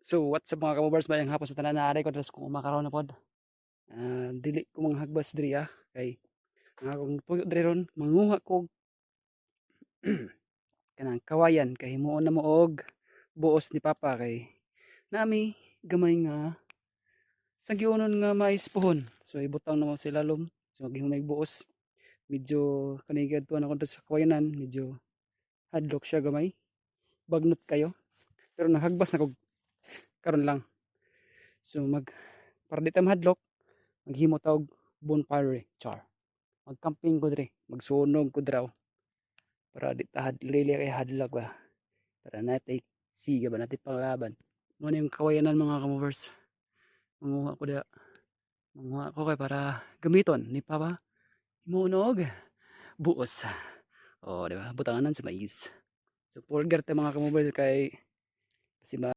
So what's up mga kamubers, bayang hapon sa tanan na ari ko dress kung makaroon na pod. Dili ko mga hagbas diri kay nga akong tuyo diri ron manguha ko kanang kawayan kay himuon na mo og buos ni papa kay nami gamay nga sagyonon nga mais pohon. So ibutang na mo sila lom. So maghimay buos. Medyo kanigad tuan ako sa kawayanan, medyo hadlok siya gamay. Bagnot kayo. Pero nahagbas na ko karon lang. So para di ta mahadlok, maghimo ta og bonfire char. Magcamping ko dire, magsunog ko draw para di ta lili kay hadlok ba. Para natay siga ba natin panglaban. Mo yung kawayanan mga kamovers. Manguha ko da. Manguha ko kay para gamiton ni papa. Himunog buos. Oh, di ba? Butanganan sa mais. So, pulgar tayo mga kamovers kay kasi